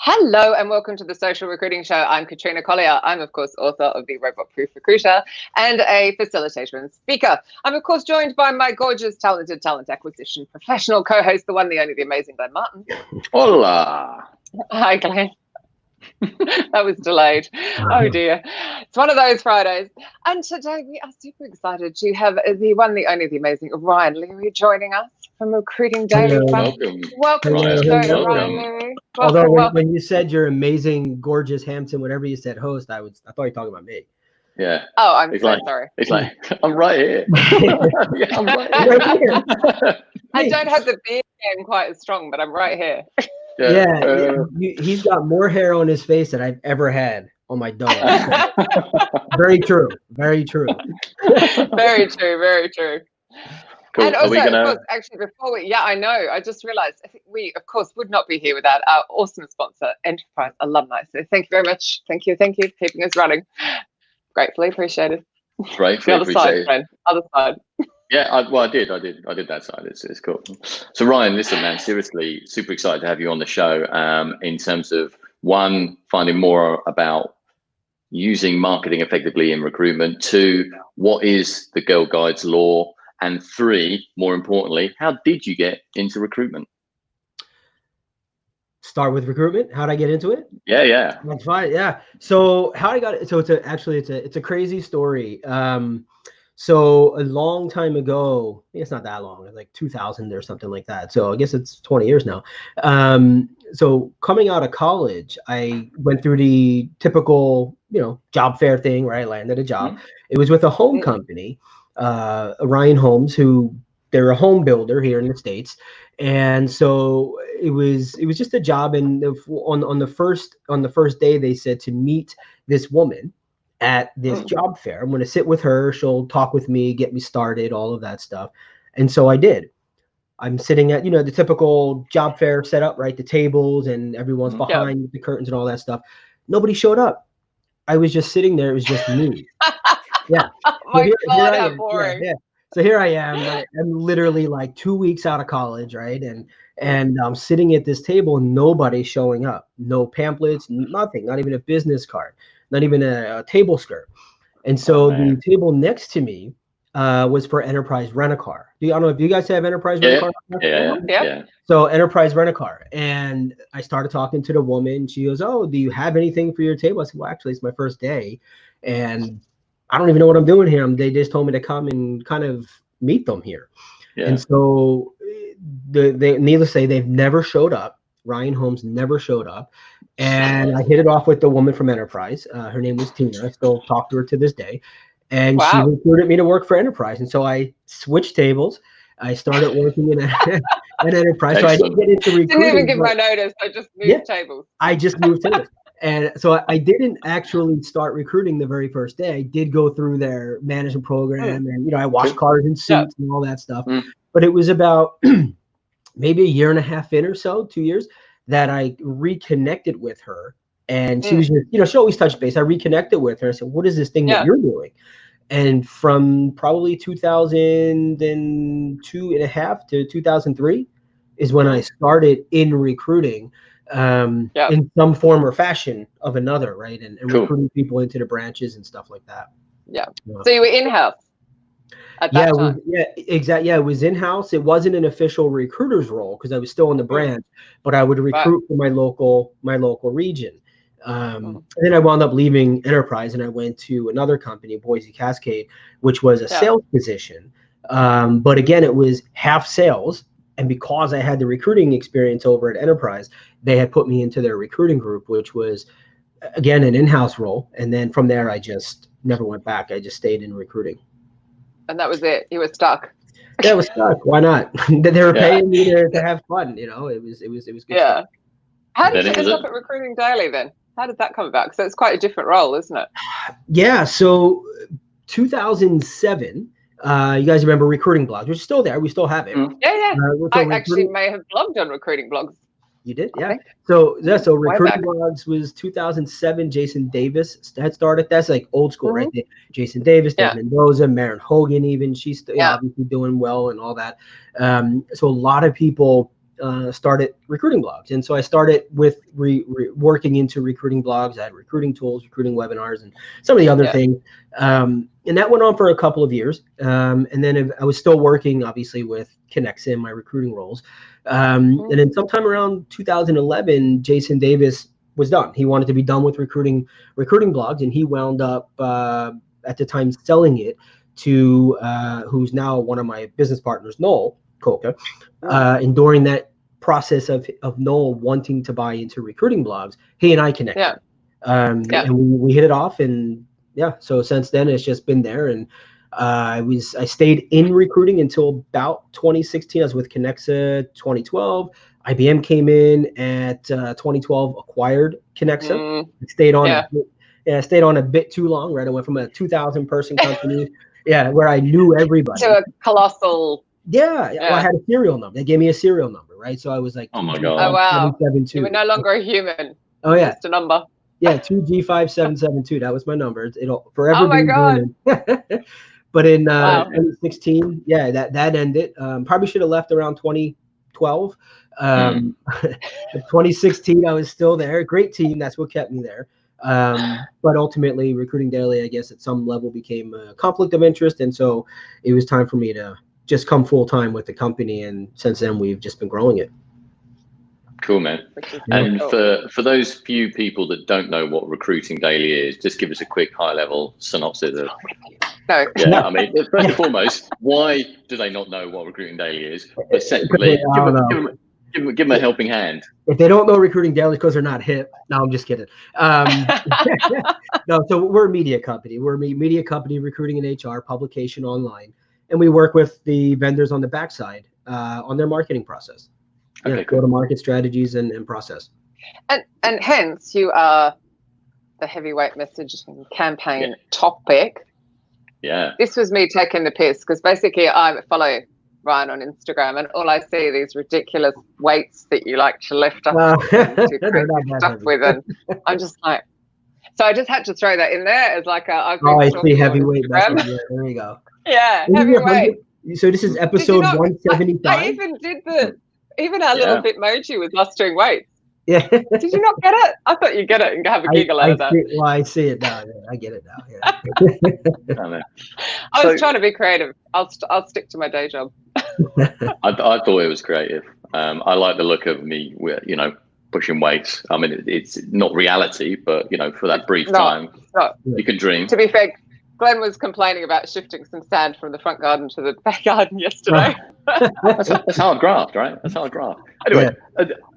Hello and welcome to the Social Recruiting Show. I'm Katrina Collier. I'm, of course, author of The Robot Proof Recruiter and a facilitator and speaker. I'm, of course, joined by my gorgeous, talented talent acquisition professional co-host, the one, the only, the amazing Glenn Martin. Hola. Hi, Glenn. That was delayed. Oh, dear. It's one of those Fridays. And today we are super excited to have the one, the only, the amazing Ryan Leary joining us from Recruiting Daily. Welcome. Welcome to the show, Ryan Leary. Although when you said you're amazing, gorgeous, handsome, whatever you said, host, I thought you were talking about me. Yeah. Oh, I'm sorry. It's like, I'm right here. Yeah, I'm right here. I don't have the beard game quite as strong, but I'm right here. He's got more hair on his face than I've ever had on my dog. Very true. Very true. Very true. Very true. Cool. And also, of course, actually, before I know, I just realized I think we, of course, would not be here without our awesome sponsor, Enterprise Alumni. So thank you very much. Thank you for keeping us running. Gratefully appreciated. Gratefully appreciated. Side, friend. Other side. Yeah, I did that side. It's cool. So Ryan, listen, man, seriously, super excited to have you on the show. In terms of one, finding more about using marketing effectively in recruitment. Two, what is the Girl Guides law? And three, more importantly, how did you get into recruitment? Start with recruitment. How'd I get into it? Yeah. That's fine. Yeah. So how I got it. So it's a crazy story. So a long time ago, it's not that long, it's like 2000 or something like that. So I guess it's 20 years now. So coming out of college, I went through the typical, job fair thing, right? I landed a job. Mm-hmm. It was with a home company, Ryan Homes, who they're a home builder here in the States. And so it was just a job. And on the first day, they said to meet this woman at this job fair. I'm going to sit with her. She'll talk with me, get me started, all of that stuff. And so I did. I'm sitting at, the typical job fair setup, right? The tables and everyone's behind the curtains and all that stuff. Nobody showed up. I was just sitting there. It was just me. Yeah. Oh my God, how boring. Yeah. So here I am. I'm literally like 2 weeks out of college, right? And I'm sitting at this table and nobody's showing up. No pamphlets, nothing, not even a business card, not even a table skirt. And so the table next to me was for Enterprise Rent-A-Car. I don't know if you guys have Enterprise Rent-A-Car. Yeah. So Enterprise Rent-A-Car. And I started talking to the woman. She goes, "Oh, do you have anything for your table?" I said, "Well, actually, it's my first day. And I don't even know what I'm doing here. They just told me to come and kind of meet them here." Yeah. And so they needless to say, they've never showed up. Ryan Holmes never showed up. And I hit it off with the woman from Enterprise. Her name was Tina. I still talk to her to this day. And she recruited me to work for Enterprise. And so I switched tables. I started working in an Enterprise. So I didn't get into recruiting. Didn't even give my notice. I just moved tables. I just moved tables. And so I didn't actually start recruiting the very first day. I did go through their management program and, I washed cars and suits and all that stuff. But it was about maybe a year and a half in or so, 2 years, that I reconnected with her. And she was just, she always touched base. I reconnected with her. I said, "What is this thing that you're doing?" And from probably 2002 and a half to 2003 is when I started in recruiting. In some form or fashion of another, right? And recruiting people into the branches and stuff like that. Yeah. So you were in-house at that time? Exactly. Yeah, it was in-house. It wasn't an official recruiter's role because I was still in the branch, but I would recruit for my local region. And then I wound up leaving Enterprise and I went to another company, Boise Cascade, which was a sales position. But again, it was half sales. And because I had the recruiting experience over at Enterprise, they had put me into their recruiting group, which was, again, an in-house role. And then from there, I just never went back. I just stayed in recruiting. And that was it. You were stuck. Yeah, I was stuck. Why not? They were paying me to have fun. It was good. Yeah. Stuff. How did you end up at Recruiting Daily then? How did that come about? Because it's quite a different role, isn't it? Yeah. So 2007. You guys remember Recruiting Blogs? We're still there. We still have it. Yeah. I actually may have blogged on Recruiting Blogs. You did? Yeah. So Recruiting Blogs was 2007. Jason Davis had started. That's like old school, right? Jason Davis, Dave Mendoza, Maren Hogan, even she's obviously doing well and all that. So a lot of people started recruiting blogs. And so I started with working into recruiting blogs. I had recruiting tools, recruiting webinars, and some of the other things. And that went on for a couple of years. And then I was still working, obviously, with Connexa in my recruiting roles. And then sometime around 2011, Jason Davis was done. He wanted to be done with recruiting blogs, and he wound up at the time selling it to who's now one of my business partners, Noel Kolka. And during that process of Noel wanting to buy into recruiting blogs, he and I connected. And we hit it off, and so since then it's just been there. And I stayed in recruiting until about 2016. I was with Connexa 2012. IBM came in at 2012, acquired Connexa. Stayed on. I stayed on a bit too long. Right, I went from a 2,000 person company, where I knew everybody, to a colossal. Well, I had a serial number. They gave me a serial number, right? So I was like, oh my god, oh wow, 772. You were no longer a human. Oh yeah, just a number. 2G5772. That was my number. It'll forever. Oh my god. But in 2016, that ended. Probably should have left around 2012. 2016, I was still there. Great team. That's what kept me there. But ultimately, Recruiting Daily, I guess, at some level became a conflict of interest. And so it was time for me to just come full time with the company. And since then, we've just been growing it. Cool, man. And for those few people that don't know what Recruiting Daily is, just give us a quick high level synopsis of. No. Yeah, I mean, first and foremost, why do they not know what Recruiting Daily is? But secondly, give them a helping hand. If they don't know Recruiting Daily because they're not hip, no, I'm just kidding. No, so we're a media company. We're a media company, recruiting and HR, publication online, and we work with the vendors on the backside on their marketing process. Okay, Go to market strategies and process. And hence you are the heavyweight messaging campaign topic. Yeah. This was me taking the piss because basically I follow Ryan on Instagram and all I see are these ridiculous weights that you like to lift up stuff with, and I'm just like, so I just had to throw that in there as like I see heavyweight. There you go. Yeah, heavyweight. So this is episode 175. I even did even our little Bitmoji was us doing weights. Yeah. Did you not get it? I thought you'd get it and have a giggle out of that. I see it now. Yeah, I get it now. Yeah. I was trying to be creative. I'll stick to my day job. I thought it was creative. I like the look of me, pushing weights. I mean, it's not reality, but for that brief time, you can dream. To be fair, Glenn was complaining about shifting some sand from the front garden to the back garden yesterday. That's hard graft, right? That's hard graft. Anyway,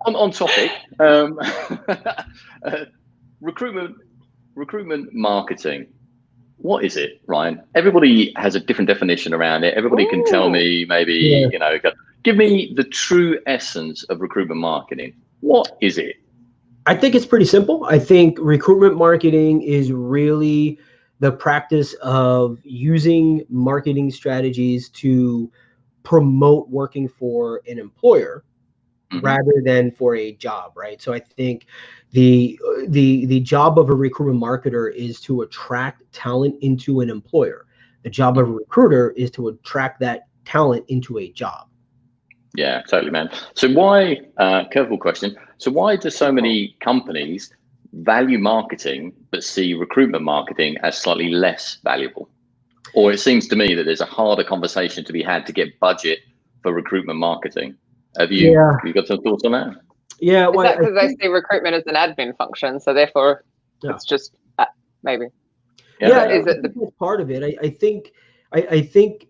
on topic, recruitment marketing. What is it, Ryan? Everybody has a different definition around it. Everybody can tell me maybe, give me the true essence of recruitment marketing. What is it? I think it's pretty simple. I think recruitment marketing is really the practice of using marketing strategies to promote working for an employer rather than for a job, right? So I think the job of a recruitment marketer is to attract talent into an employer. The job of a recruiter is to attract that talent into a job. Yeah, totally, man. So why, curveball question, so why do so many companies value marketing but see recruitment marketing as slightly less valuable? Or it seems to me that there's a harder conversation to be had to get budget for recruitment marketing. Have you got some thoughts on that? Yeah, well, because they see recruitment as an admin function, so therefore it's just maybe. Is it the part of it? I think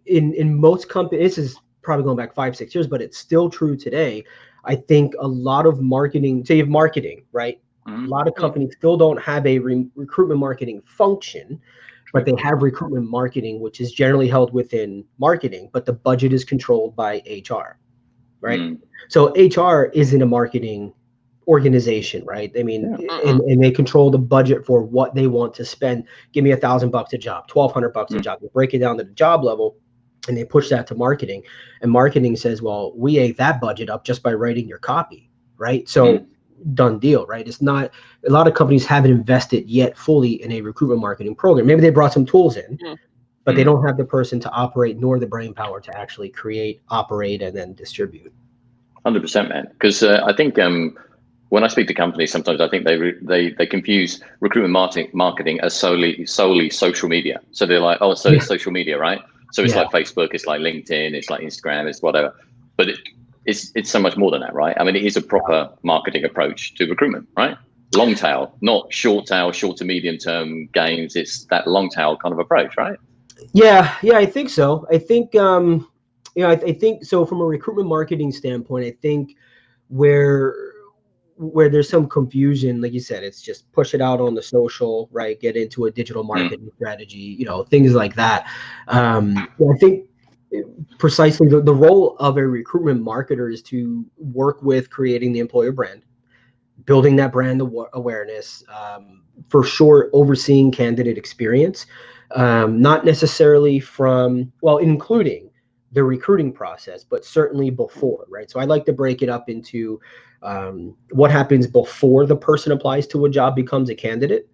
in most companies, this is probably going back 5-6 years, but it's still true today. I think a lot of marketing, so you have marketing, right? A lot of companies still don't have a recruitment marketing function, but they have recruitment marketing, which is generally held within marketing, but the budget is controlled by HR, right? So HR isn't a marketing organization, right? I mean, and they control the budget for what they want to spend. Give me $1,000 a job, $1,200 a job. They break it down to the job level and they push that to marketing. And marketing says, well, we ate that budget up just by writing your copy, right? So done deal, right? It's not, a lot of companies haven't invested yet fully in a recruitment marketing program. Maybe they brought some tools in, but they don't have the person to operate nor the brain power to actually create, operate, and then distribute. 100%, man. Because I think when I speak to companies, sometimes I think they confuse recruitment marketing as solely social media. So they're like, oh, so it's social media, right? So it's like Facebook, it's like LinkedIn, it's like Instagram, it's whatever. But it's so much more than that, right? I mean, it is a proper marketing approach to recruitment, right? Long tail, not short tail, short to medium term gains. It's that long tail kind of approach, right? Yeah, I think so. I think I think so. From a recruitment marketing standpoint, I think where there's some confusion, like you said, it's just push it out on the social, right? Get into a digital marketing strategy, things like that. I think precisely the role of a recruitment marketer is to work with creating the employer brand, building that brand awareness, for sure, overseeing candidate experience, not necessarily including the recruiting process, but certainly before, right? So I like to break it up into what happens before the person applies to a job, becomes a candidate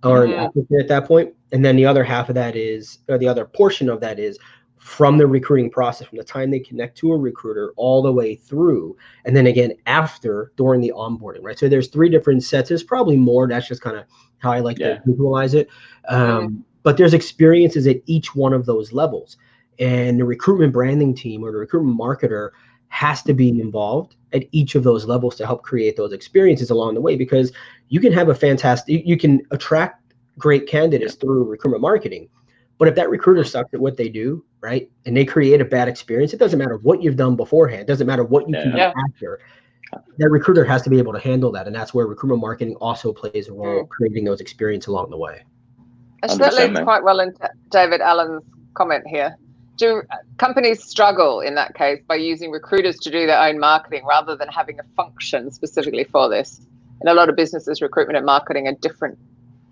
or an applicant at that point. And then the other half of that is, or the other portion of that is from the recruiting process, from the time they connect to a recruiter all the way through. And then again, during the onboarding, right? So there's 3 different sets. There's probably more. That's just kind of how I like to visualize it. But there's experiences at each one of those levels. And the recruitment branding team or the recruitment marketer has to be involved at each of those levels to help create those experiences along the way, because you can have you can attract great candidates through recruitment marketing. But if that recruiter sucks at what they do, right, and they create a bad experience, it doesn't matter what you've done beforehand. It doesn't matter what you can do after. That recruiter has to be able to handle that. And that's where recruitment marketing also plays a role, creating those experiences along the way. Actually, that leads quite well into David Allen's comment here. Do companies struggle in that case by using recruiters to do their own marketing rather than having a function specifically for this? In a lot of businesses, recruitment and marketing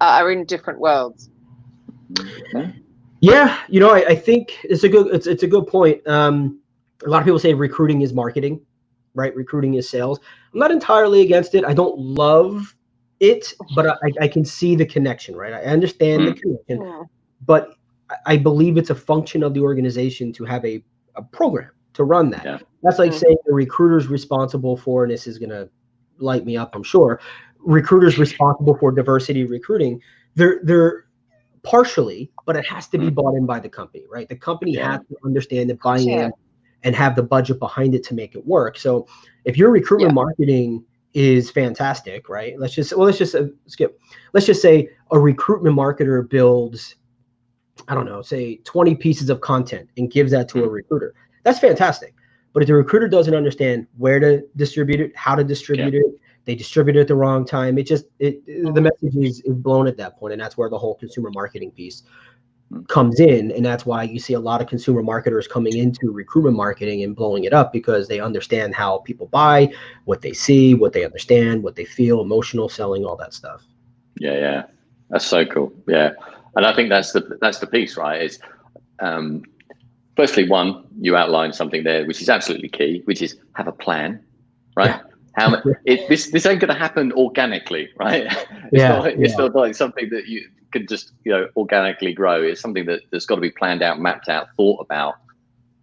are in different worlds. Yeah, I think it's a good point. A lot of people say recruiting is marketing, right? Recruiting is sales. I'm not entirely against it. I don't love it, but I can see the connection, right? I understand the connection, but I believe it's a function of the organization to have a program to run that. Yeah. That's like saying the recruiter's responsible for, and this is going to light me up, I'm sure, recruiters responsible for diversity recruiting. They're partially, but it has to be bought in by the company, right? The company has to understand that buying in and have the budget behind it to make it work. So if your recruitment marketing is fantastic, right? Let's just say a recruitment marketer builds, I don't know, say 20 pieces of content and gives that to a recruiter. That's fantastic. But if the recruiter doesn't understand where to distribute it, how to distribute it, they distribute it at the wrong time. The message is blown at that point. And that's where the whole consumer marketing piece comes in. And that's why you see a lot of consumer marketers coming into recruitment marketing and blowing it up, because they understand how people buy, what they see, what they understand, what they feel, emotional selling, all that stuff. Yeah. That's so cool. Yeah. And I think that's the piece, right? Is firstly, one, you outlined something there, which is absolutely key, which is have a plan, right? This ain't going to happen organically, right? It's not like something that you can just organically grow. It's something that's got to be planned out, mapped out, thought about,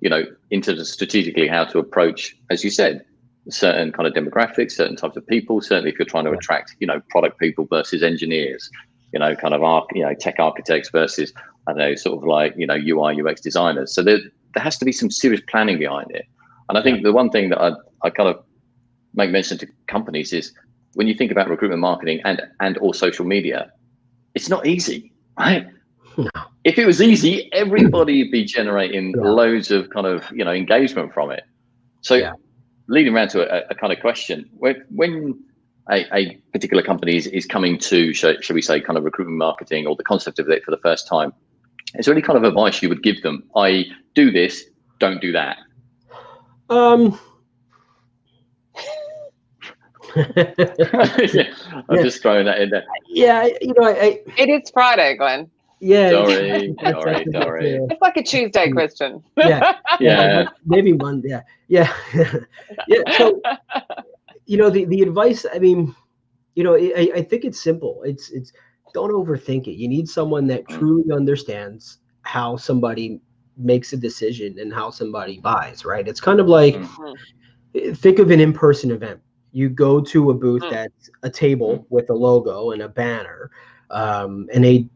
in terms of strategically how to approach, as you said, certain kind of demographics, certain types of people. Certainly, if you're trying to attract, product people versus engineers, kind of tech architects versus, I don't know, sort of like, UI, UX designers. So there has to be some serious planning behind it. And I think the one thing that I kind of make mention to companies is when you think about recruitment marketing and or social media, it's not easy, right? No. If it was easy, everybody would be generating loads of kind of, engagement from it. So leading around to a kind of question, when a particular company is coming to, shall we say, kind of recruitment marketing or the concept of it for the first time, is there any kind of advice you would give them? I do this, don't do that. I'm just throwing that in there. Yeah, it is Friday, Glenn. Yeah. Sorry. It's like a Tuesday question. Yeah. Maybe Monday. Yeah. So, the advice, I mean, I think it's simple. It's don't overthink it. You need someone that truly understands how somebody makes a decision and how somebody buys, right? It's kind of like, think of an in-person event. You go to a booth that's a table with a logo and a banner, and they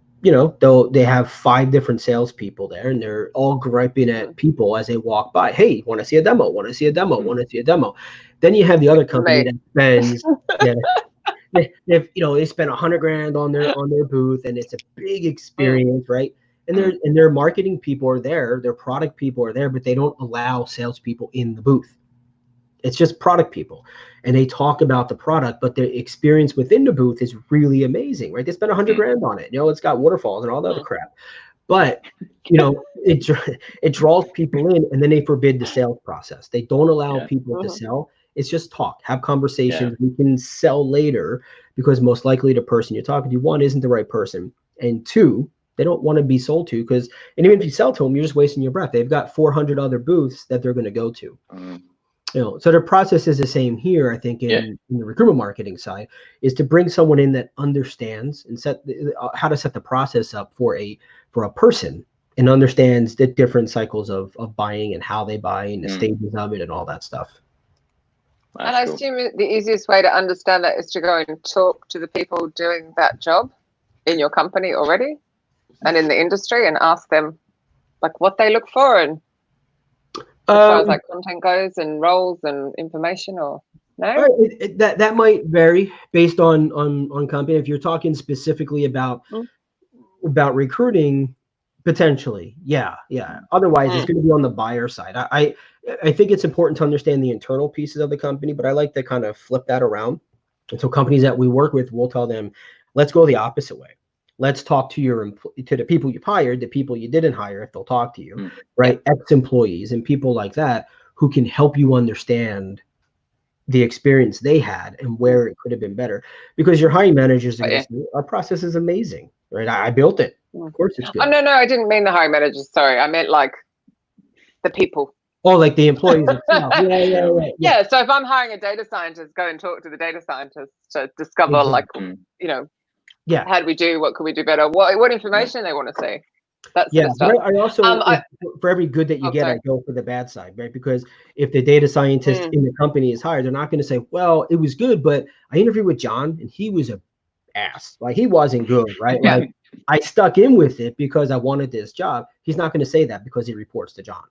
have 5 different salespeople there, and they're all griping at people as they walk by. Hey, want to see a demo? Want to see a demo? Want to see a demo? Then you have the other company that spends, they spend $100,000 on their booth, and it's a big experience, right? And their marketing people are there, their product people are there, but they don't allow salespeople in the booth. It's just product people, and they talk about the product, but the experience within the booth is really amazing, right? They spend $100,000 on it. It's got waterfalls and all that other crap, but it draws people in, and then they forbid the sales process. They don't allow people to sell. It's just talk, have conversations. We can sell later, because most likely the person you're talking to, 1, isn't the right person, and 2, they don't want to be sold to, and even if you sell to them, you're just wasting your breath. They've got 400 other booths that they're going to go to. So the process is the same here, I think, in the recruitment marketing side, is to bring someone in that understands and how to set the process up for a person, and understands the different cycles of buying and how they buy and the stages of it and all that stuff. And I assume the easiest way to understand that is to go and talk to the people doing that job in your company already and in the industry, and ask them like what they look for, and as far as like content goes and roles and information, or no? That might vary based on company. If you're talking specifically about recruiting, potentially, yeah. Otherwise, it's going to be on the buyer side. I think it's important to understand the internal pieces of the company, but I like to kind of flip that around. And so companies that we work with, we'll tell them, let's go the opposite way. Let's talk to the people you hired, the people you didn't hire, if they'll talk to you, right? Ex-employees and people like that who can help you understand the experience they had and where it could have been better. Because your hiring managers are going to say, our process is amazing, right? I built it. Of course it's good. Oh, no, I didn't mean the hiring managers. Sorry, I meant like the people. Oh, like the employees itself. Yeah. So if I'm hiring a data scientist, go and talk to the data scientist to discover how do we do? What could we do better? What information they want to see? That sort of stuff. But I also, for every good that you get, I go for the bad side, right? Because if the data scientist in the company is hired, they're not going to say, well, it was good, but I interviewed with John and he was a ass. Like, he wasn't good, right? Like, I stuck in with it because I wanted this job. He's not going to say that because he reports to John.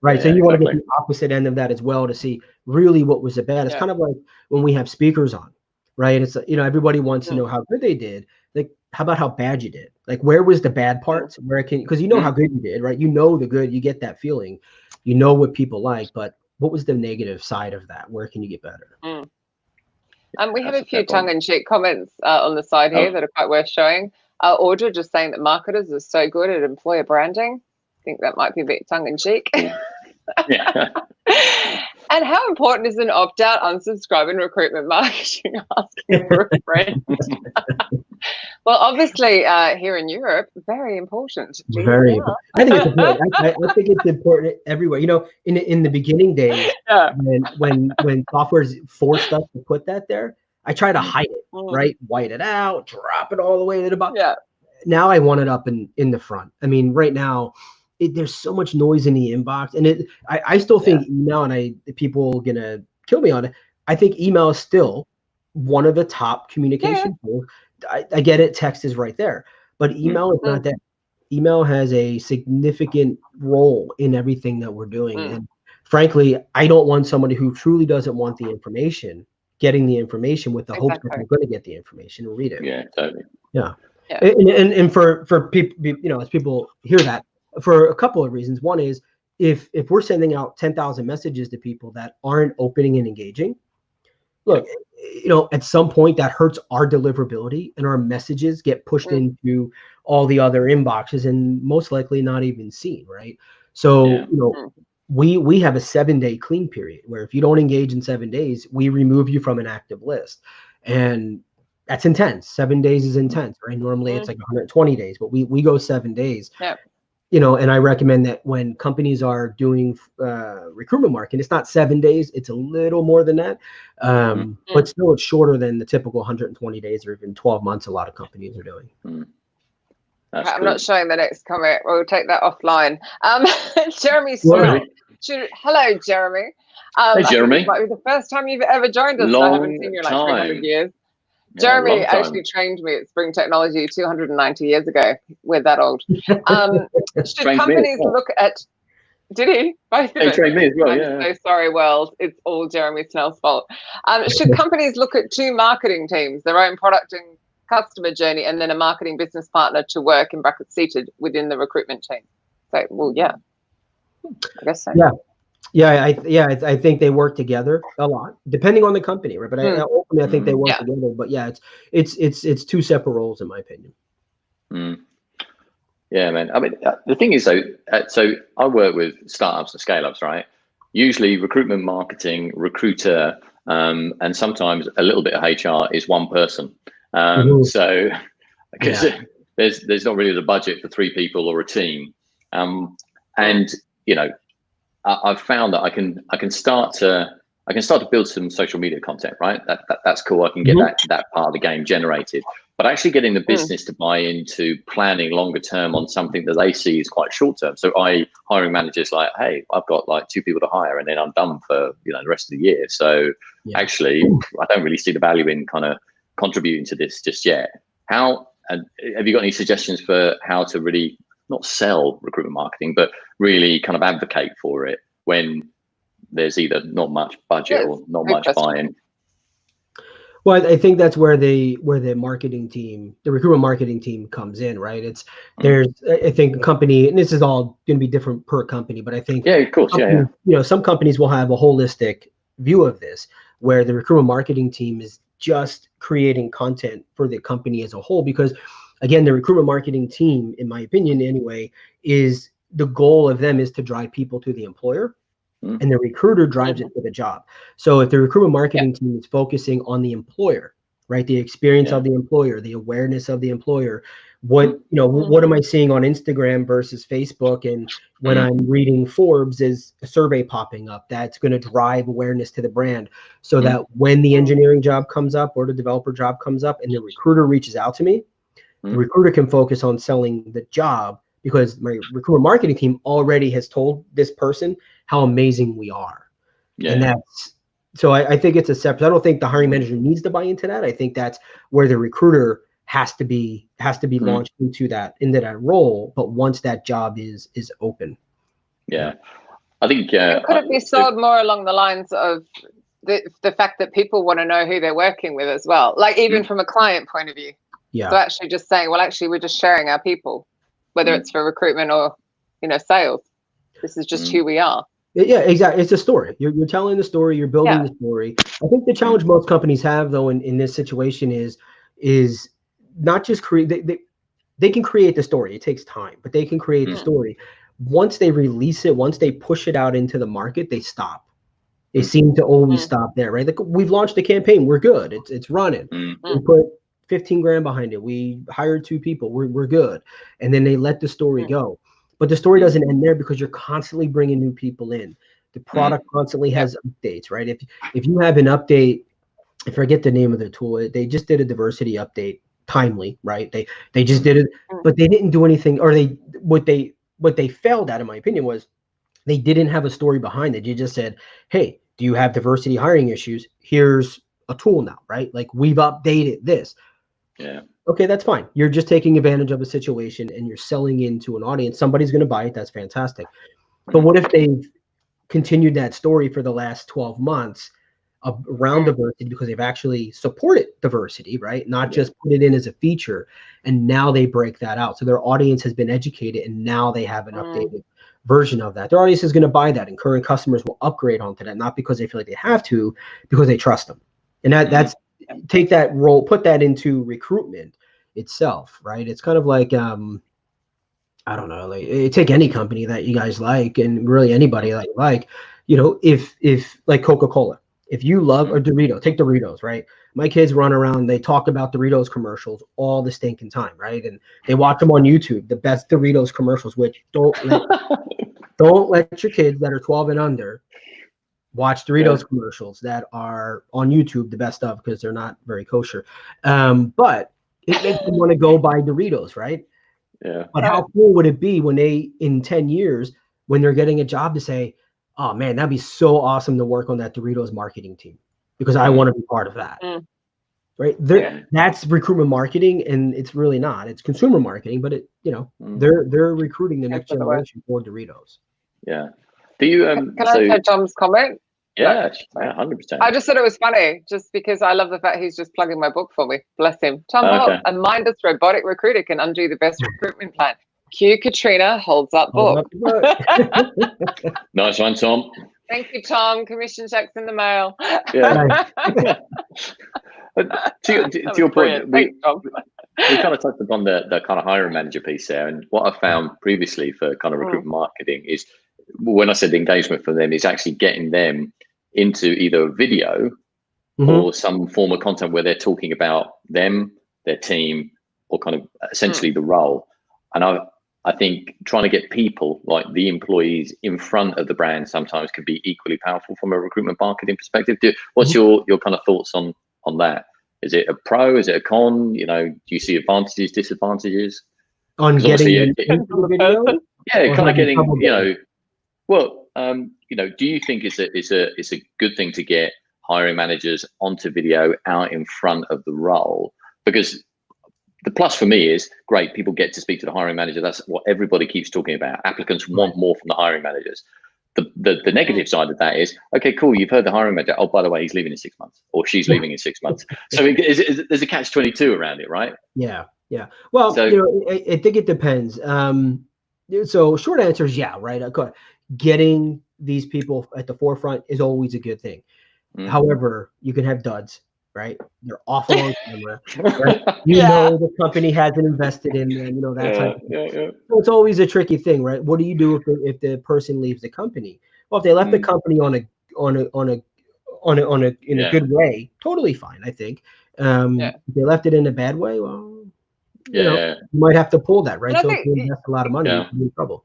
Right. So you want to get the opposite end of that as well, to see really what was the bad. It's kind of like when we have speakers on, right? It's, everybody wants to know how good they did. Like, how about how bad you did? Like, where was the bad parts? Because you know how good you did, right? You know the good, you get that feeling, you know what people like, but what was the negative side of that? Where can you get better? We have a few tongue-in-cheek comments on the side here that are quite worth showing. Audra just saying that marketers are so good at employer branding. I think that might be a bit tongue-in-cheek. And how important is an opt-out, unsubscribe in recruitment marketing? Asking for a friend. Well, obviously, here in Europe, very important. Very. I think it's important. I think it's important everywhere. In the beginning days, when software forced us to put that there, I try to hide it, right? White it out, drop it all the way to the bottom. Now I want it up in the front. I mean, right now, there's so much noise in the inbox, and I still think email, and people are gonna kill me on it. I think email is still one of the top communication tools. I get it, text is right there, but email is not that. Email has a significant role in everything that we're doing, and frankly, I don't want somebody who truly doesn't want the information getting the information with the hopes that they're going to get the information and read it. Yeah, totally. And for people, as people hear that, for a couple of reasons. One is, if we're sending out 10,000 messages to people that aren't opening and engaging, look, at some point that hurts our deliverability, and our messages get pushed into all the other inboxes and most likely not even seen, right? So, we have a 7-day clean period where if you don't engage in 7 days, we remove you from an active list. And that's intense. 7 days is intense, right? Normally it's like 120 days, but we go 7 days. And I recommend that when companies are doing recruitment marketing, it's not 7 days, it's a little more than that. But still, it's shorter than the typical 120 days or even 12 months a lot of companies are doing. I'm not showing the next comment. We'll take that offline. Jeremy, hello, Jeremy. Hey, Jeremy. I think it might be the first time you've ever joined us. I haven't seen you in like 300 years. Yeah, Jeremy long time. actually trained me at Spring Technology 290 years ago. We're that old. Should Trained me as companies well. look at... Did he? Both of He us. trained me as well, I'm yeah. so sorry, world. It's all Jeremy Snell's fault. Should companies look at two marketing teams, their own product and customer journey, and then a marketing business partner to work in brackets seated within the recruitment team? So, well, yeah, I guess so. I think they work together a lot, depending on the company, right? But ultimately, I think they work together. But yeah, it's two separate roles, in my opinion. Yeah, man. I mean, the thing is, though, so I work with startups and scale-ups, right? Usually, recruitment marketing, recruiter, and sometimes a little bit of HR is one person. So, because there's not really the budget for 3 people or a team, and you know, I've found that I can start to build some social media content, right? That's cool. I can get that part of the game generated. But actually getting the business to buy into planning longer term on something that they see is quite short term. So hiring managers like, hey, I've got like 2 people to hire and then I'm done for the rest of the year. So actually, I don't really see the value in kind of contributing to this just yet. Have you got any suggestions for how to really not sell recruitment marketing, but really kind of advocate for it when there's either not much budget or not much buy-in? Well, I think that's where the marketing team, the recruitment marketing team comes in, right? I think a company, and this is all going to be different per company, but I think of course, some companies will have a holistic view of this, where the recruitment marketing team is just creating content for the company as a whole, because again, the recruitment marketing team, in my opinion anyway, is the goal of them is to drive people to the employer. And the recruiter drives it for the job. So if the recruitment marketing team is focusing on the employer, right, the experience of the employer, the awareness of the employer, what am I seeing on Instagram versus Facebook, and when I'm reading Forbes, is a survey popping up that's going to drive awareness to the brand, so that when the engineering job comes up or the developer job comes up and the recruiter reaches out to me, the recruiter can focus on selling the job, because my recruitment marketing team already has told this person how amazing we are. And that's, so I think it's a separate, I don't think the hiring manager needs to buy into that. I think that's where the recruiter has to be launched into that role. But once that job is open. Yeah. I think, could it be sold more along the lines of the fact that people want to know who they're working with as well? Like even from a client point of view. Yeah. So actually just saying, well, actually we're just sharing our people, whether it's for recruitment or, sales. This is just who we are. Yeah, exactly. It's a story. You're telling the story. You're building the story. I think the challenge most companies have, though, in this situation is not just create. They can create the story. It takes time, but they can create the story. Once they release it, once they push it out into the market, they stop. They seem to always stop there, right? Like, we've launched a campaign. We're good. It's running. We put 15 grand behind it. We hired 2 people. We're good. And then they let the story go. But the story doesn't end there, because you're constantly bringing new people in. The product constantly has updates, right? If you have an update, I forget the name of the tool. They just did a diversity update, timely, right? They just did it, but they didn't do anything, or what they failed at, in my opinion, was they didn't have a story behind it. You just said, hey, do you have diversity hiring issues? Here's a tool now, right? Like, we've updated this. Yeah. Okay, that's fine. You're just taking advantage of a situation and you're selling into an audience. Somebody's going to buy it. That's fantastic. But what if they've continued that story for the last 12 months around diversity, because they've actually supported diversity, right? Not just put it in as a feature, and now they break that out. So their audience has been educated, and now they have an updated version of that. Their audience is going to buy that, and current customers will upgrade onto that, not because they feel like they have to, because they trust them. And that's take that role, put that into recruitment itself, right? It's kind of like, I don't know, like, take any company that you guys like, and really anybody that you like, if like Coca-Cola, if you love, or Dorito, take Doritos, right? My kids run around, they talk about Doritos commercials all the stinking time, right? And they watch them on YouTube, the best Doritos commercials, which don't let your kids that are 12 and under watch Doritos commercials that are on YouTube, the best of, because they're not very kosher. But it makes them want to go buy Doritos, right? Yeah. But how cool would it be when they, in 10 years, when they're getting a job, to say, oh man, that'd be so awesome to work on that Doritos marketing team because I want to be part of that. Right there, that's recruitment marketing, and it's really not. It's consumer marketing, but it, they're recruiting the next generation for Doritos. Yeah. Do you Can I say Tom's comment? Yeah, 100%. I just thought it was funny, just because I love the fact he's just plugging my book for me. Bless him. Tom, a mindless robotic recruiter can undo the best recruitment plan. Cue Katrina holds up book. Nice one, Tom. Thank you, Tom. Commission checks in the mail. Yeah. to your point, we kind of touched upon the kind of hiring manager piece there, and what I found previously for kind of recruitment marketing is, when I said engagement for them, is actually getting them into either video or some form of content where they're talking about them, their team, or kind of essentially the role. And I think trying to get people, like the employees, in front of the brand sometimes can be equally powerful from a recruitment marketing perspective. What's your kind of thoughts on that? Is it a pro? Is it a con? Do you see advantages, disadvantages? On getting into the video? Yeah, kind of getting, well, do you think it's a good thing to get hiring managers onto video out in front of the role? Because the plus for me is, great, people get to speak to the hiring manager. That's what everybody keeps talking about. Applicants want more from the hiring managers. The negative side of that is, okay, cool, you've heard the hiring manager. Oh, by the way, he's leaving in 6 months, or she's leaving in 6 months. So there's a catch-22 around it, right? Yeah. Well, I think it depends. So short answer is yeah, right? Getting these people at the forefront is always a good thing. However, you can have duds, right? They're awful on camera. Right? Know the company hasn't invested in them, that type of thing. So it's always a tricky thing, right? What do you do if the person leaves the company? Well, if they left the company in a good way, totally fine, I think. If they left it in a bad way, well, you might have to pull that, right? So if you invest a lot of money, you're in trouble.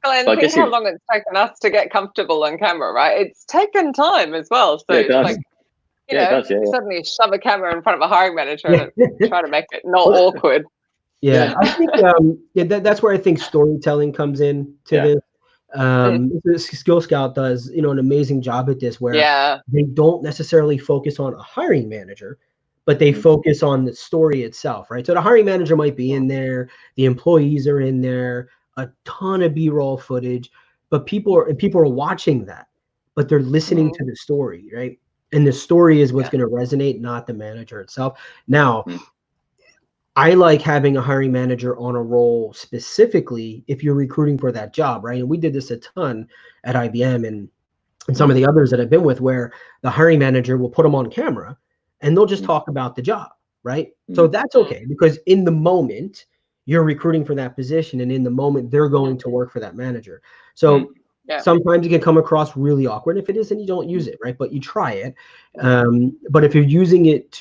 Glenn, think how long it's taken us to get comfortable on camera, right? It's taken time as well. So it does. Suddenly shove a camera in front of a hiring manager and try to make it not awkward. Yeah, I think that's where I think storytelling comes in to this. Skill Scout does an amazing job at this, where they don't necessarily focus on a hiring manager, but they focus on the story itself, right? So the hiring manager might be in there, the employees are in there, a ton of B-roll footage, but people are watching that, but they're listening to the story, right? And the story is what's going to resonate, not the manager itself. Now, I like having a hiring manager on a role specifically if you're recruiting for that job, right? And we did this a ton at IBM and some of the others that I've been with, where the hiring manager will put them on camera and they'll just talk about the job, right? So that's okay, because in the moment, you're recruiting for that position, and in the moment they're going to work for that manager. So sometimes it can come across really awkward. If it isn't, you don't use it, right? But you try it. But if you're using it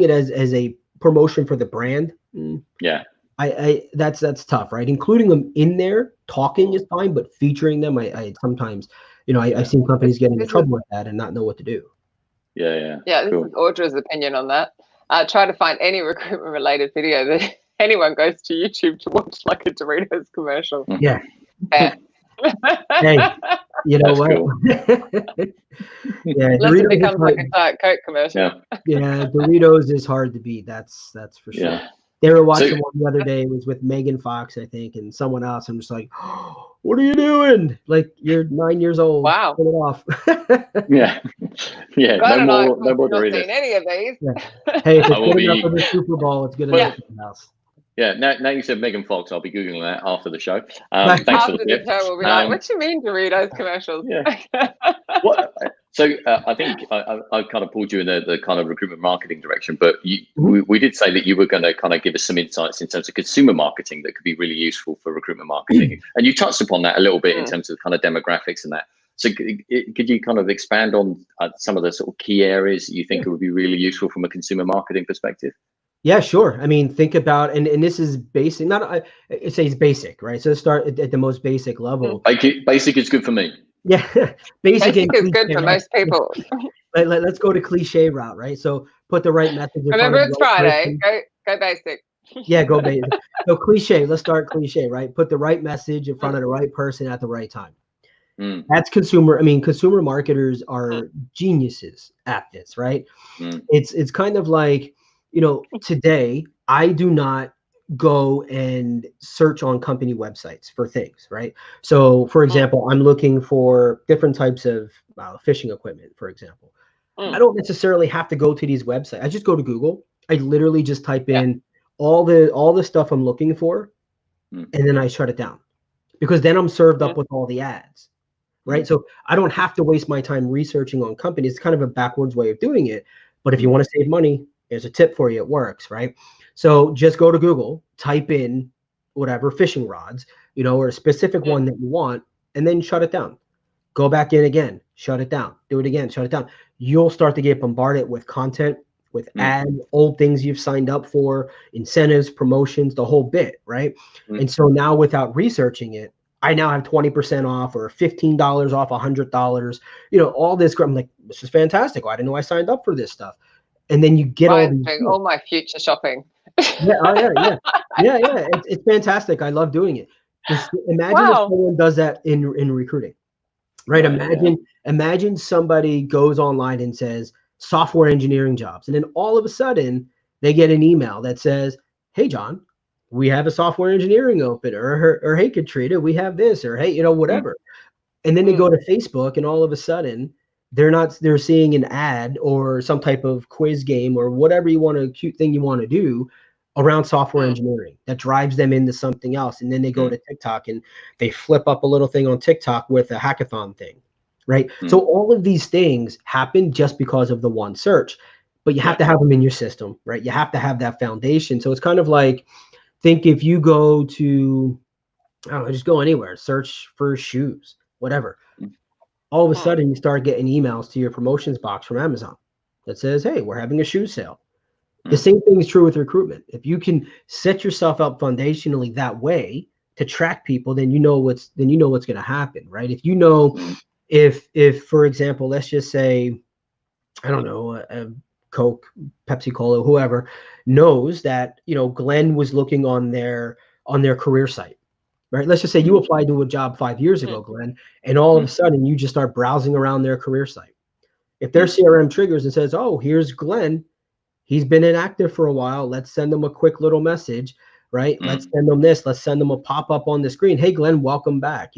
as a promotion for the brand, that's tough, right? Including them in there talking is fine, but featuring them, I sometimes, I've seen companies get into trouble with that and not know what to do. Yeah. This is Audra's opinion on that. Try to find any recruitment related video that anyone goes to YouTube to watch, like a Doritos commercial. Yeah. Hey, you know what? Cool. Unless it becomes like a Diet Coke commercial. Yeah, Doritos is hard to beat. That's for sure. Yeah. They were watching one the other day. It was with Megan Fox, I think, and someone else. I'm just like, oh, what are you doing? Like, you're 9 years old. Wow. Put it off. Yeah. No more Doritos. Not seen any of these. Yeah. Hey, if it's good enough for the Super Bowl, it's good enough for the house. Yeah, now you said Megan Fox, I'll be Googling that after the show. Thanks after for the tip. We'll be like, what do you mean Doritos commercials? So I think I kind of pulled you in the kind of recruitment marketing direction, but we did say that you were going to kind of give us some insights in terms of consumer marketing that could be really useful for recruitment marketing. And you touched upon that a little bit in terms of kind of demographics and that. So could you kind of expand on some of the sort of key areas you think would be really useful from a consumer marketing perspective? Yeah, sure. I mean, think about, and this is basic, it says basic, right? So start at the most basic level. Basic is good for me. Yeah, basic is good for most people. Let's go to cliche route, right? So put the right message. Remember, it's Friday. Go basic. Yeah, go basic. So cliche. Let's start cliche, right? Put the right message in front of the right person at the right time. That's consumer. I mean, consumer marketers are geniuses at this, right? It's kind of like, today I do not go and search on company websites for things, right? So, for example, I'm looking for different types of fishing equipment, for example. I don't necessarily have to go to these websites. I just go to Google. I literally just type in all the stuff I'm looking for, and then I shut it down, because then I'm served up with all the ads, right? So I don't have to waste my time researching on companies. It's kind of a backwards way of doing it. But if you want to save money, there's a tip for you. It works, right? So just go to Google, type in whatever fishing rods, or a specific one that you want, and then shut it down. Go back in again, shut it down, do it again, shut it down. You'll start to get bombarded with content, with ads, old things you've signed up for, incentives, promotions, the whole bit, right? And so now, without researching it, I now have 20% off or $15 off $100, all this. I'm like, this is fantastic. I didn't know I signed up for this stuff. And then you get all my future shopping. Yeah. It's fantastic. I love doing it. Imagine if someone does that in recruiting, right? Imagine somebody goes online and says software engineering jobs, and then all of a sudden they get an email that says, "Hey, John, we have a software engineering open," or "Hey, Katrina, we have this," or "Hey, whatever." And then they go to Facebook, and all of a sudden they're seeing an ad or some type of quiz game or whatever cute thing you want to do around software engineering that drives them into something else. And then they go to TikTok and they flip up a little thing on TikTok with a hackathon thing, right? So all of these things happen just because of the one search, but you have to have them in your system, right? You have to have that foundation. So it's kind of like, think if you go to, I don't know, just go anywhere, search for shoes, whatever. All of a sudden you start getting emails to your promotions box from Amazon that says, "Hey, we're having a shoe sale." The same thing is true with recruitment. If you can set yourself up foundationally that way to track people, then you know what's going to happen, right? If if for example, let's just say, I don't know, a Coke, Pepsi Cola, whoever knows that Glenn was looking on their career site. Right. Let's just say you applied to a job 5 years ago, Glenn, and all of a sudden you just start browsing around their career site. If their CRM triggers and says, "Oh, here's Glenn. He's been inactive for a while. Let's send him a quick little message," right? Let's send them this. Let's send them a pop-up on the screen. "Hey, Glenn, welcome back."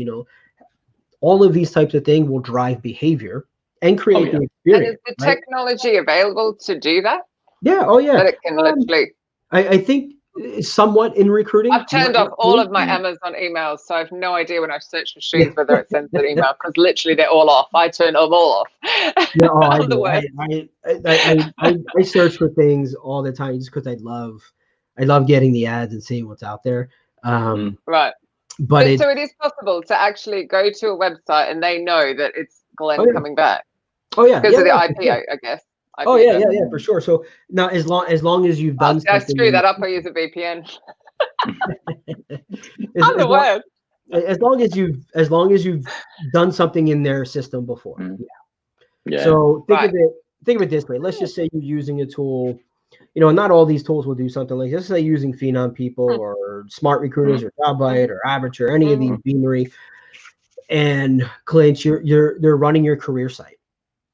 All of these types of things will drive behavior and create the experience. And is the technology available to do that? Yeah. Oh, yeah. That it can literally. I think somewhat in recruiting. I've turned off all of my Amazon emails, so I have no idea when I search for shoes whether it sends an email, because literally they're all off. I turn them all off. I search for things all the time just because I love getting the ads and seeing what's out there. Right. But so it is possible to actually go to a website and they know that it's Glenn coming back. Oh yeah, because of the IP, I guess. Oh yeah, for sure. So now, as long as you've done something, I screw that up. I use a VPN. As long as you've done something in their system before. Yeah. So think of it this way. Let's just say you're using a tool. Not all these tools will do something like this. Let's say using Phenom People or Smart Recruiters or JobBite or Aperture, or any of these, Beamery, and Clinch. They're running your career site.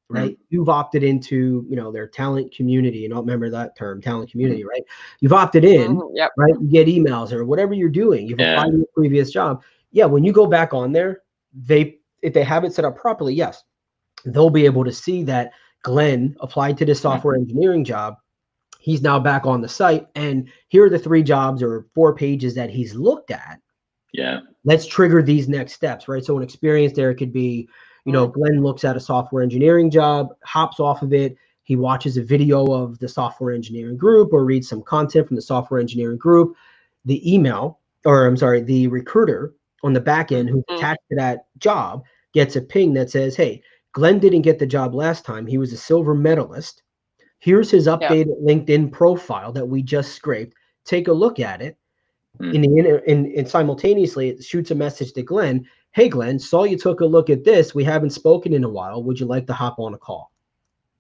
Right. You've opted into, their talent community. You don't remember that term, talent community, right? You've opted in, right? You get emails or whatever you're doing. You've applied to a previous job. Yeah. When you go back on there, if they have it set up properly, yes, they'll be able to see that Glenn applied to this software engineering job. He's now back on the site, and here are the 3 jobs or 4 pages that he's looked at. Yeah. Let's trigger these next steps, right? So an experience there could be, Glenn looks at a software engineering job, hops off of it. He watches a video of the software engineering group or reads some content from the software engineering group. The recruiter on the back end who's attached to that job gets a ping that says, "Hey, Glenn didn't get the job last time. He was a silver medalist. Here's his updated LinkedIn profile that we just scraped. Take a look at it." And simultaneously, it shoots a message to Glenn. "Hey, Glenn, saw you took a look at this. We haven't spoken in a while. Would you like to hop on a call?"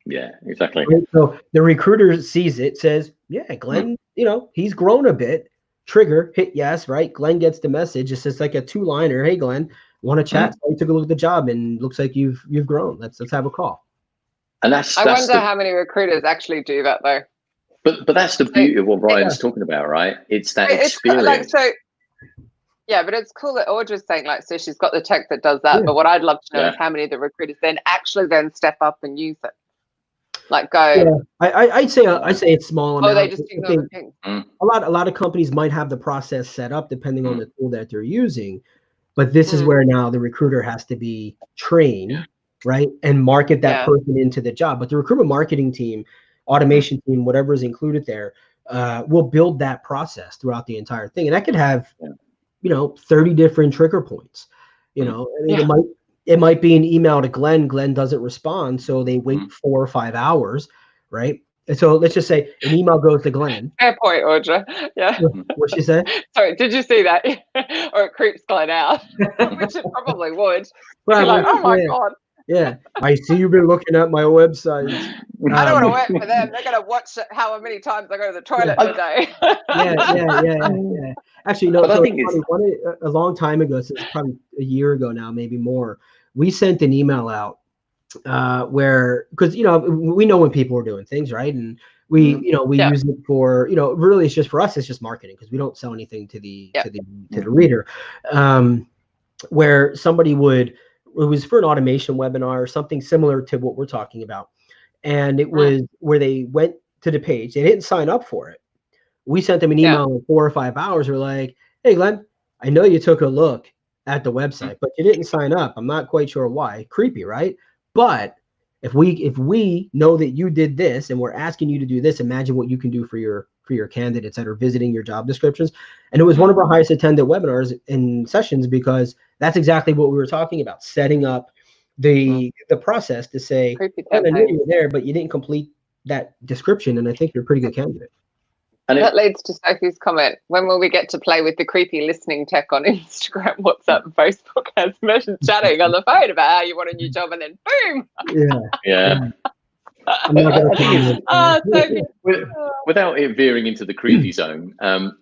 Yeah, exactly. Right? So the recruiter sees it, says, "Yeah, Glenn, he's grown a bit." Trigger, hit yes, right? Glenn gets the message. It's just like a 2-liner. "Hey, Glenn, Want to chat? So you took a look at the job and looks like you've grown. Let's have a call. And I wonder how many recruiters actually do that though. But that's the beauty of what Ryan's talking about, right? It's that experience. Yeah, but it's cool that Audra's saying, like, so she's got the tech that does that. But what I'd love to know is how many of the recruiters then actually step up and use it. Like, go. Yeah, I'd say it's small amount. Oh, they just ignore the thing. A lot of companies might have the process set up depending on the tool that they're using, but this is where now the recruiter has to be trained, right, and market that person into the job. But the recruitment marketing team, automation team, whatever is included there, will build that process throughout the entire thing, and that could have 30 different trigger points. I mean, it might be an email to Glenn. Glenn doesn't respond, so they wait 4 or 5 hours, right? And so let's just say an email goes to Glenn. Fair point, Audra. Yeah. What'd she say? Sorry, did you see that? Or it creeps Glenn out, which it probably would. Right, like, oh my God. Yeah, I see you've been looking at my website. I don't want to work for them. They're going to watch how many times I go to the toilet a day. Yeah. Actually, no. So a long time ago, so it's probably a year ago now, maybe more. We sent an email out because we know when people are doing things, right? And we use it for really it's just for us. It's just marketing because we don't sell anything to the reader. Where somebody it was for an automation webinar or something similar to what we're talking about. And it was where they went to the page. They didn't sign up for it. We sent them an email in 4 or 5 hours. We're like, hey, Glenn, I know you took a look at the website, but you didn't sign up. I'm not quite sure why. Creepy, right? But if we know that you did this and we're asking you to do this, imagine what you can do for your candidates that are visiting your job descriptions. And it was one of our highest attended webinars and sessions because that's exactly what we were talking about, setting up the process to say, I knew you were there, but you didn't complete that description, and I think you're a pretty good candidate. And that leads to Sophie's comment. When will we get to play with the creepy listening tech on Instagram, WhatsApp, and Facebook as mentioned, chatting on the phone about how you want a new job, and then boom. Yeah. Without it veering into the creepy zone,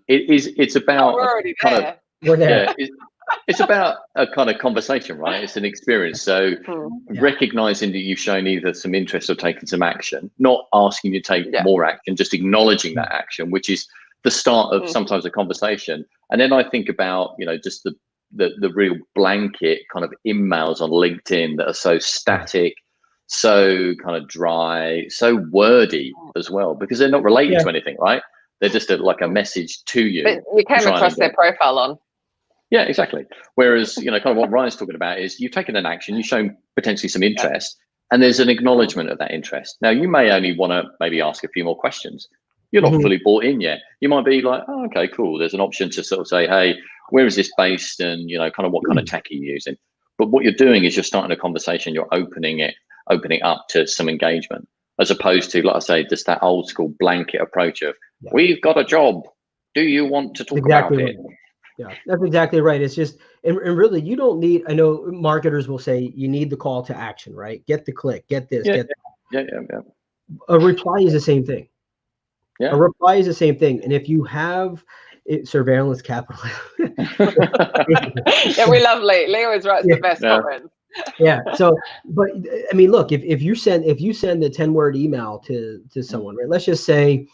it's about we're already there. We're there. It's about a kind of conversation, right? It's an experience. So recognizing that you've shown either some interest or taken some action, not asking you to take more action, just acknowledging that action, which is the start of sometimes a conversation. And then I think about, just the real blanket kind of emails on LinkedIn that are so static, so kind of dry, so wordy as well, because they're not related to anything, right? They're just like a message to you. But you came across their profile on. Yeah, exactly. Whereas, kind of what Ryan's talking about is you've taken an action, you've shown potentially some interest, and there's an acknowledgement of that interest. Now, you may only want to maybe ask a few more questions. You're not fully bought in yet. You might be like, oh, okay, cool. There's an option to sort of say, hey, where is this based? And, kind of what kind of tech are you using? But what you're doing is you're starting a conversation. You're opening up to some engagement, as opposed to, like I say, just that old school blanket approach of, we've got a job. Do you want to talk about it? Yeah, that's exactly right. It's just, and really, you don't need, I know marketers will say you need the call to action, right? Get the click, get this, get that. Yeah. A reply is the same thing. Yeah. A reply is the same thing. And if you have surveillance capital. Yeah, we love Lee. Lee always writes the best comments. Yeah. So, but I mean, look, if you send a 10-word email to someone, right? Let's just say,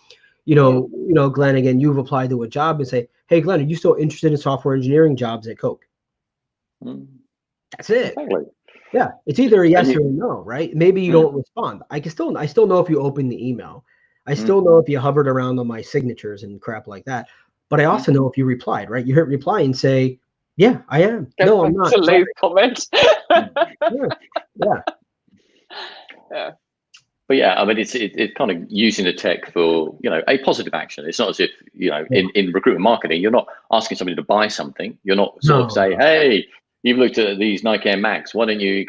Glenn, again, you've applied to a job and say, hey, Glenn, are you still interested in software engineering jobs at Coke? That's it. Exactly. Yeah. It's either a yes or a no, right? Maybe you don't respond. I still know if you open the email. I still know if you hovered around on my signatures and crap like that. But I also know if you replied, right? You hit reply and say, yeah, I am. No, I'm not. Leave comment. Yeah. But yeah, I mean, it's kind of using the tech for, a positive action. It's not as if, in recruitment marketing, you're not asking somebody to buy something. You're not sort of saying, hey, you've looked at these Nike Air Max. Why don't you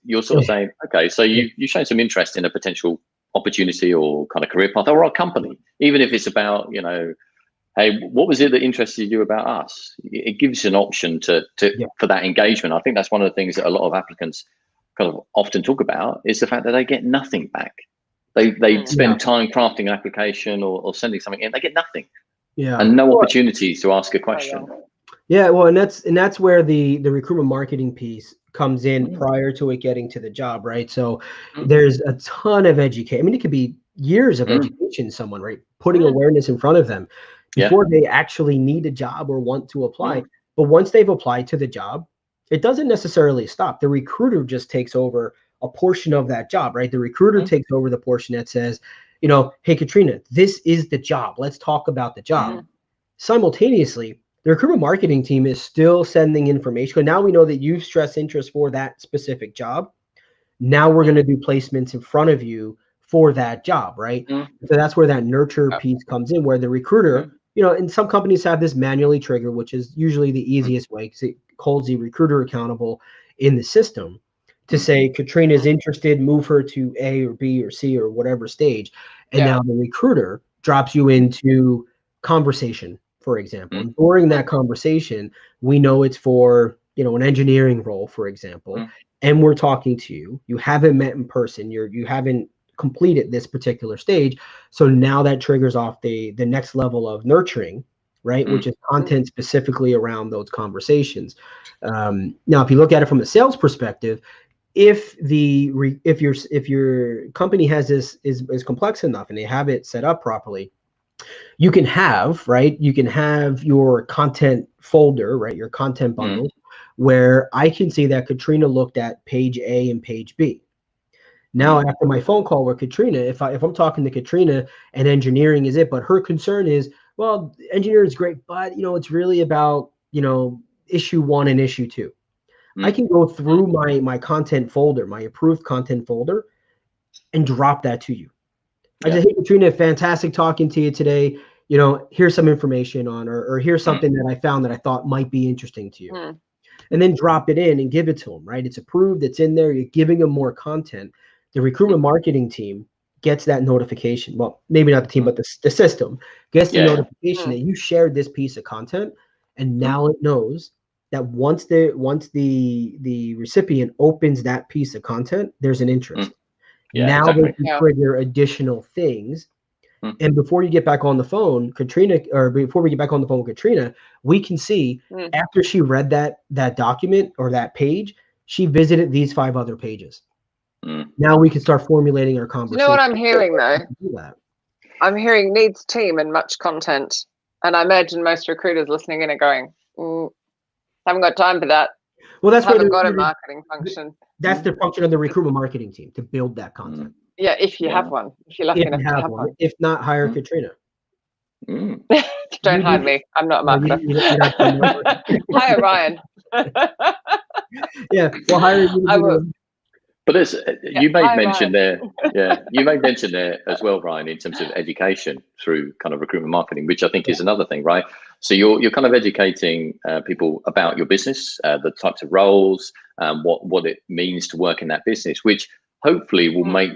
you're sort of saying, okay, so you've shown some interest in a potential opportunity or kind of career path or our company, even if it's about, hey, what was it that interested you about us? It gives you an option for that engagement. I think that's one of the things that a lot of applicants kind of often talk about is the fact that they get nothing back. They spend time crafting an application or sending something in, they get nothing. Yeah. And no opportunities to ask a question. Yeah, well, and that's where the recruitment marketing piece comes in prior to it getting to the job, right? So there's a ton of education. I mean, it could be years of education, someone, right? Putting awareness in front of them before they actually need a job or want to apply. But once they've applied to the job, it doesn't necessarily stop. The recruiter just takes over a portion of that job, right? The recruiter takes over the portion that says, you know, hey, Katrina, this is the job. Let's talk about the job. Simultaneously, the recruitment marketing team is still sending information. Now we know that you've expressed interest for that specific job. Now we're going to do placements in front of you for that job, right? So that's where that nurture piece comes in, where the recruiter, you know, and some companies have this manually trigger, which is usually the easiest way because it holds the recruiter accountable in the system to say Katrina is interested, move her to A or B or C or whatever stage. And now the recruiter drops you into conversation, for example. And during that conversation, we know it's for, you know, an engineering role, for example, and we're talking to you. You haven't met in person. You haven't completed this particular stage. So now that triggers off the next level of nurturing, right? Which is content specifically around those conversations. Now, if you look at it from a sales perspective, if your company has this is complex enough and they have it set up properly, you can have, right? You can have your content folder, right? Your content bundle, where I can see that Katrina looked at page A and page B. Now, after my phone call with Katrina, if I'm talking to Katrina and engineering is it, but her concern is, well, engineering is great, but, you know, it's really about, you know, issue 1 and issue 2. I can go through my content folder, my approved content folder, and drop that to you. I just, hey, Katrina, fantastic talking to you today. You know, here's some information on, or here's something that I found that I thought might be interesting to you. And then drop it in and give it to them, right? It's approved, it's in there, you're giving them more content. The recruitment marketing team gets that notification. Well, maybe not the team, but the system gets the notification that you shared this piece of content. And now it knows that once the recipient opens that piece of content, there's an interest. Now they can trigger additional things. And before you get back on the phone, Katrina, or before we get back on the phone with Katrina, we can see after she read that document or that page, she visited these 5 other pages. Now we can start formulating our conversation. You know what I'm hearing though? I'm hearing needs team and much content. And I imagine most recruiters listening in are going, haven't got time for that. Well, that's haven't got a marketing function. That's the function of the recruitment marketing team, to build that content. Yeah, if you have one. If you're lucky enough to have one. If not, hire Katrina. Don't hire me. I'm not a marketer. Hire Ryan. Yeah, we'll hire you. I will. But there's, you made mention there, you made mention there as well, Ryan, in terms of education through kind of recruitment marketing, which I think is another thing, right? So you're kind of educating people about your business, the types of roles, what it means to work in that business, which hopefully will make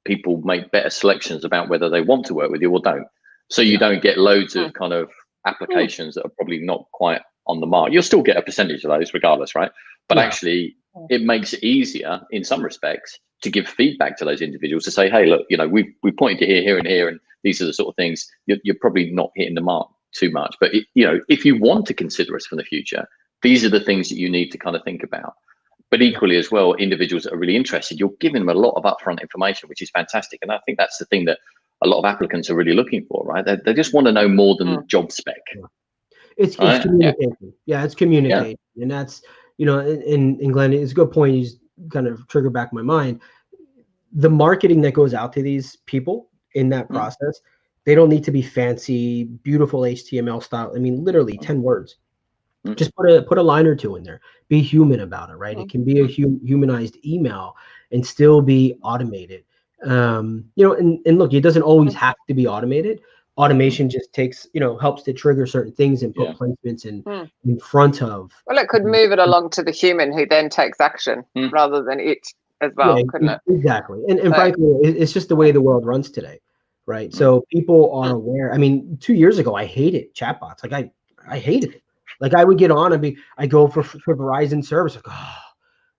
people make better selections about whether they want to work with you or don't. So you don't get loads of kind of applications that are probably not quite on the mark. You'll still get a percentage of those regardless, right? But actually, it makes it easier in some respects to give feedback to those individuals to say, hey, look, you know, we pointed you here and here, and these are the sort of things you're probably not hitting the mark too much. But you know, if you want to consider us for the future, these are the things that you need to kind of think about. But equally as well, individuals that are really interested, you're giving them a lot of upfront information, which is fantastic. And I think that's the thing that a lot of applicants are really looking for, right? They just want to know more than the job spec. It's communication. Yeah, it's communication. And that's, you know, and Glenn, it's a good point. He's kind of triggered back my mind. The marketing that goes out to these people in that process, they don't need to be fancy, beautiful HTML style. I mean, literally 10 words. Just put a line or two in there. Be human about it, right? It can be a humanized email and still be automated. You know, and look, it doesn't always have to be automated. Automation just takes, you know, helps to trigger certain things and put placements in front of. Well, it could move it along to the human who then takes action rather than it as well, couldn't it? Exactly. And frankly, it's just the way the world runs today, right? So people are aware. I mean, 2 years ago, I hated chatbots. Like I hated it. Like I would get on, I go for Verizon service. Like, oh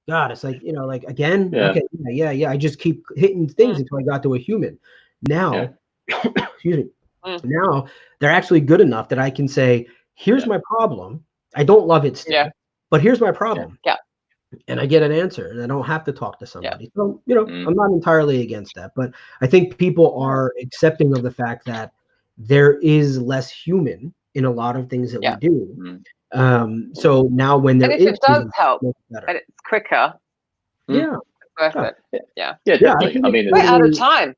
God, it's like, you know, like again, okay, yeah. I just keep hitting things until I got to a human. Now, excuse me. Now they're actually good enough that I can say, here's my problem. I don't love it still. Yeah. But here's my problem. Yeah. And I get an answer, and I don't have to talk to somebody. So, you know, Mm. I'm not entirely against that, but I think people are accepting of the fact that there is less human in a lot of things that we do. Mm. So now when there And if is it does human, help it's better. and it's quicker, Yeah. it's worth it. Yeah, Yeah, definitely. I mean, We're out of time.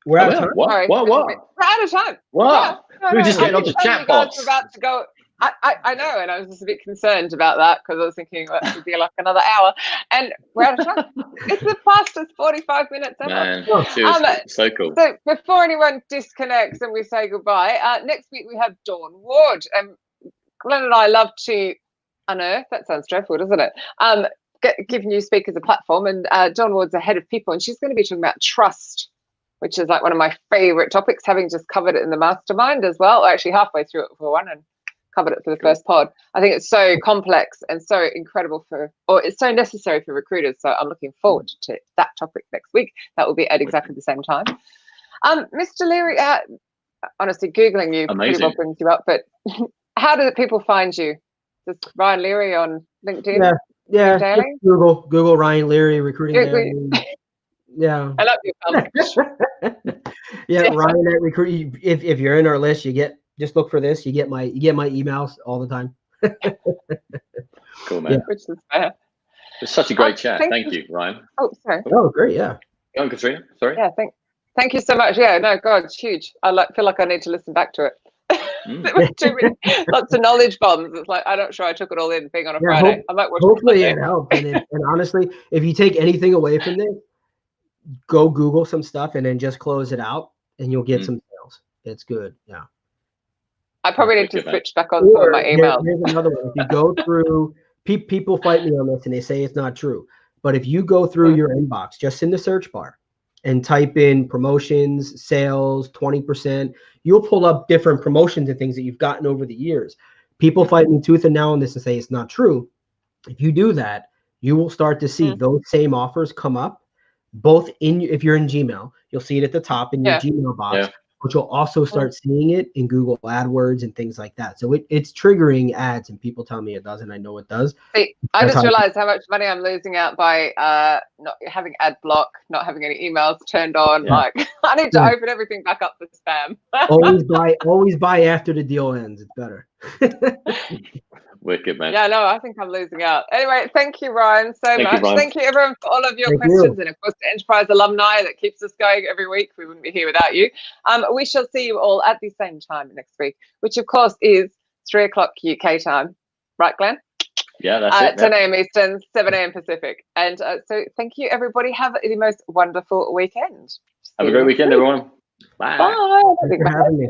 we're out of time. What? Sorry. What? We're out of time. What? Yeah, We were just I getting onto think some of you guys were chatbots. about to go. I know, and I was just a bit concerned about that because I was thinking that should be like another hour, and we're out of time. It's the fastest 45 minutes ever. Man, seriously, so cool. So before anyone disconnects and we say goodbye, next week we have Dawn Ward, and Glenn and I love to unearth. That sounds dreadful, doesn't it? Give new speakers a platform, and Dawn Ward's the head of people, and she's going to be talking about trust, which is like one of my favorite topics, having just covered it in the mastermind as well, or actually halfway through it for one and covered it for the first pod. I think it's so complex and so incredible it's so necessary for recruiters. So I'm looking forward to that topic next week. That will be at exactly the same time. Mr. Leary, honestly, Googling you pretty well brings you up, but how do people find you? Just Ryan Leary on LinkedIn? Yeah, Daily? Google Ryan Leary, recruiting Leary. Yeah. I love you. Yeah, Ryan at Recruit. If you're in our list, just look for this. You get my emails all the time. Cool, man. Yeah. Which is fair. It's such a great chat. Thank you, Ryan. Oh, sorry. Oh, great. Yeah. Go on, Katrina. Sorry. Yeah. Thank you so much. Yeah. No, God, it's huge. Feel like I need to listen back to it. There was too many, lots of knowledge bombs. It's like I'm not sure I took it all in being on a Friday. I might watch. Hopefully it helped. And honestly, if you take anything away from this, go Google some stuff and then just close it out, and you'll get some sales. It's good. Yeah. I probably need to switch back on some of my emails. Here's another one. If you go through, people fight me on this and they say it's not true. But if you go through your inbox, just in the search bar, and type in promotions, sales, 20%, you'll pull up different promotions and things that you've gotten over the years. People fight me tooth and nail on this and say it's not true. If you do that, you will start to see those same offers come up, both if you're in Gmail, you'll see it at the top in your Gmail box, but you'll also start seeing it in Google AdWords and things like that. So it's triggering ads, and people tell me it doesn't. I know it does. See, I just realized how much money I'm losing out by not having ad block, not having any emails turned on. Like I need to open everything back up for spam. always buy after the deal ends. It's better. Wicked, man. Yeah, no, I think I'm losing out. Anyway, thank you, Ryan, so much. Thank you, everyone, for all of your questions. And, of course, the Enterprise alumni that keeps us going every week. We wouldn't be here without you. We shall see you all at the same time next week, which, of course, is 3 o'clock UK time. Right, Glenn? Yeah, that's it. 10 a.m. Eastern, 7 a.m. Pacific. And so thank you, everybody. Have the most wonderful weekend. Have a great weekend, everyone. Bye. Thanks for having me.